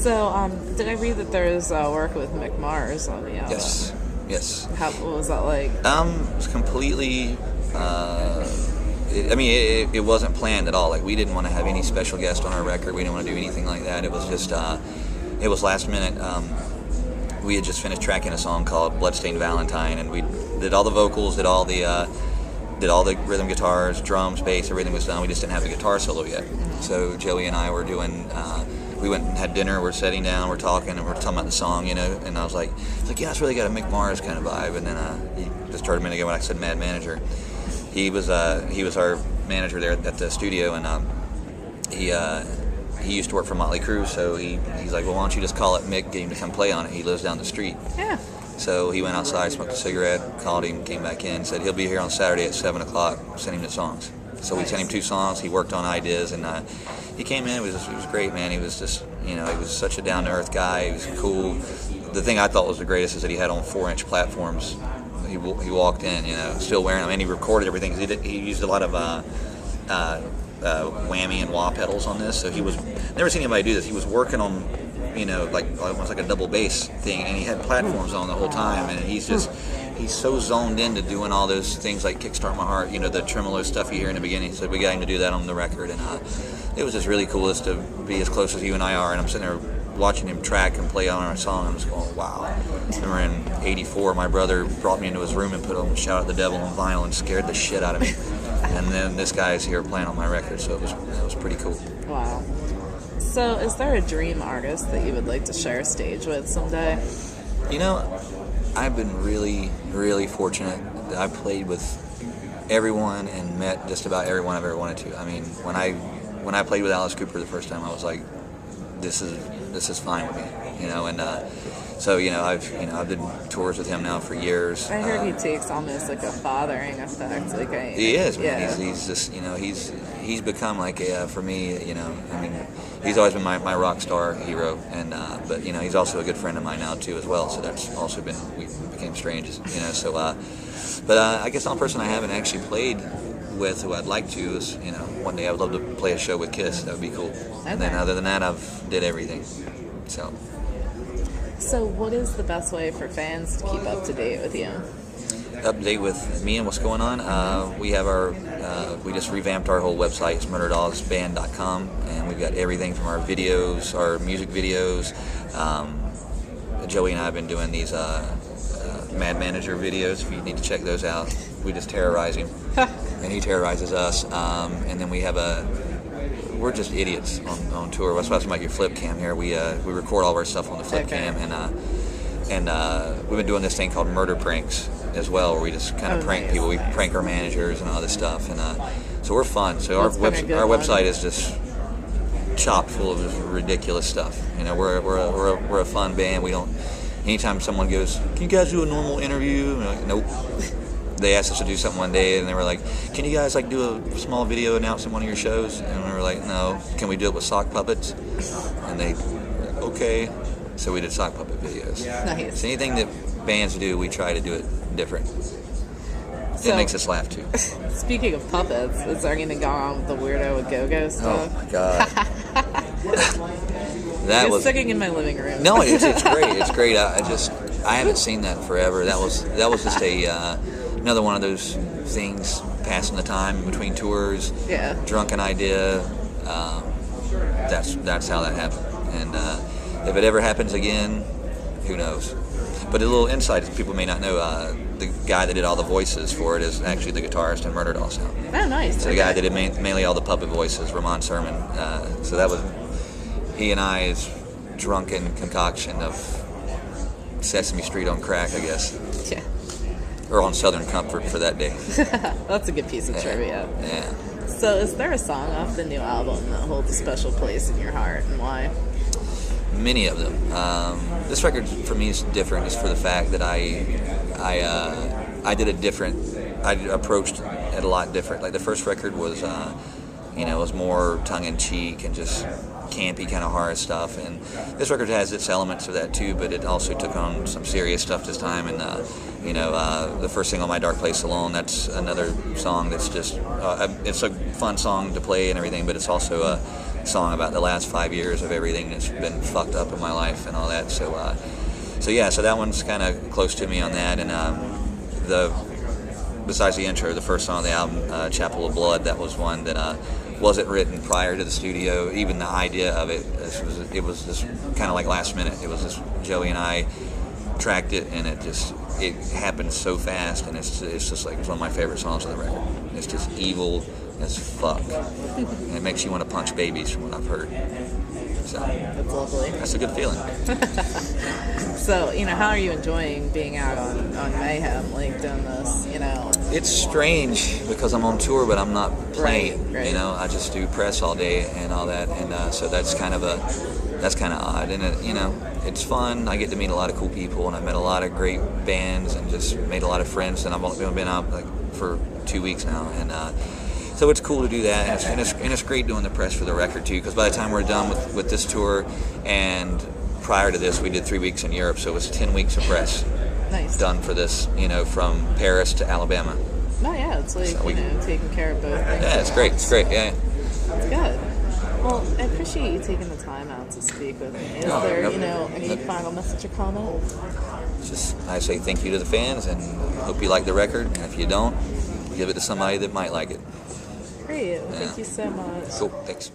So, did I read that there's work with Mick Mars on the album? Yes. What was that like? It was completely. It wasn't planned at all. Like, we didn't want to have any special guest on our record. We didn't want to do anything like that. It was just. It was last minute. We had just finished tracking a song called "Bloodstained Valentine," and we did all the vocals, did all the rhythm guitars, drums, bass, everything was done. We just didn't have the guitar solo yet. So Joey and I were doing. We went and had dinner. We're sitting down. We're talking, and we're talking about the song, And I was like, yeah, it's really got a Mick Mars kind of vibe. And then he just started a minute ago when I said Mad Manager. He was our manager there at the studio, and he used to work for Motley Crue. So he's like, well, why don't you just call it Mick, get him to come play on it. He lives down the street. Yeah. So he went outside, smoked a cigarette, called him, came back in, said he'll be here on Saturday at 7 o'clock. Sent him the songs. So we sent him 2 songs. He worked on ideas, and he came in. It was great, man. He was just, he was such a down-to-earth guy. He was cool. The thing I thought was the greatest is that he had on 4-inch platforms. He walked in, still wearing them, and he recorded everything. He used a lot of whammy and wah pedals on this. So he was never seen anybody do this. He was working on, like almost like a double bass thing, and he had platforms on the whole time. And he's so zoned into doing all those things like Kickstart My Heart, the tremolo stuff you hear in the beginning. So we got him to do that on the record, and it was just really cool to be as close as you and I are. And I'm sitting there watching him track and play on our song. I'm just going, wow. I remember in '84, my brother brought me into his room and put on Shout at the Devil on vinyl and scared the shit out of me. And then this guy's here playing on my record, so it was pretty cool. Wow. So is there a dream artist that you would like to share a stage with someday? I've been really, really fortunate that I played with everyone and met just about everyone I've ever wanted to. I mean, when I played with Alice Cooper the first time, I was like, this is fine with me, and so I've done tours with him now for years. I heard he takes almost like a fathering effect. He is, man. Yeah. He's just he's become like for me, he's always been my rock star hero, and but he's also a good friend of mine now too as well. So that's also been, we became strangers, so but I guess the only person I haven't actually played with who I'd like to is, one day I would love to play a show with Kiss. That would be cool. Okay. And then other than that, I've did everything. So what is the best way for fans to keep up to date with you? Update with me and what's going on. We have we just revamped our whole website. It's murderdogsband.com, and we've got everything from our videos, our music videos. Joey and I have been doing these Mad Manager videos. If you need to check those out, we just terrorize him, and he terrorizes us. And then we have we're just idiots on tour. That's why I'm about your flip cam here. We record all of our stuff on the flip cam, and we've been doing this thing called murder pranks as well, where we just kind of prank people. We prank our managers and all this stuff, and so we're fun. So our website is just chock full of just ridiculous stuff. We're a fun band. We don't. Anytime someone goes, "Can you guys do a normal interview?" We're like, nope. They asked us to do something one day, and they were like, "Can you guys do a small video announcing one of your shows?" And we were like, "No." "Can we do it with sock puppets?" And they, okay. So we did sock puppet videos. Nice. So anything that bands do, we try to do it different. So, it makes us laugh too. Speaking of puppets, is there anything going on with the Weirdo with Go-Go stuff? Oh my god. It's sticking in my living room. No, it's great. It's great. I haven't seen that in forever. That was just another one of those things, passing the time in between tours. Yeah. Drunken idea. That's how that happened. And if it ever happens again, who knows? But a little insight is people may not know. The guy that did all the voices for it is actually the guitarist in Murder Dogs now. Oh, nice. So the guy that did mainly all the puppet voices, Ramon Sermon. So that was he and I's drunken concoction of Sesame Street on crack, I guess. Yeah. Or on Southern Comfort for that day. That's a good piece of trivia. Yeah. So is there a song off the new album that holds a special place in your heart, and why? Many of them. This record for me is different just for the fact that I approached it a lot different. Like the first record was, was more tongue-in-cheek and just campy kind of horror stuff, and this record has its elements of that too, but it also took on some serious stuff this time. And the first single, My Dark Place Alone, that's another song that's just it's a fun song to play and everything, but it's also song about the last 5 years of everything that's been fucked up in my life and all that. So that one's kind of close to me on that. And besides the intro, the first song on the album, Chapel of Blood, that was one that wasn't written prior to the studio. Even the idea of it, it was just kind of like last minute. It was just Joey and I tracked it, and it happened so fast, and it's just like, it's one of my favorite songs on the record. It's just evil as fuck, and it makes you want to punch babies from what I've heard. So That's lovely. that's a good feeling. So, how are you enjoying being out on Mayhem, like doing this, It's strange because I'm on tour, but I'm not playing. Right. I just do press all day and all that, and so that's kind of odd. And it's fun. I get to meet a lot of cool people, and I've met a lot of great bands, and just made a lot of friends. And I've only been out for 2 weeks now, and so it's cool to do that. And it's great doing the press for the record too, because by the time we're done with this tour, and prior to this, we did 3 weeks in Europe, so it was 10 weeks of press. Nice. Done for this, from Paris to Alabama. Oh yeah, it's like, taking care of both things. Yeah, it's great. It's great, yeah. It's good. Well, I appreciate you taking the time out to speak with me. Is there, any final message or comment? I say thank you to the fans, and hope you like the record. And if you don't, give it to somebody that might like it. Great. Well, thank you so much. Cool, thanks.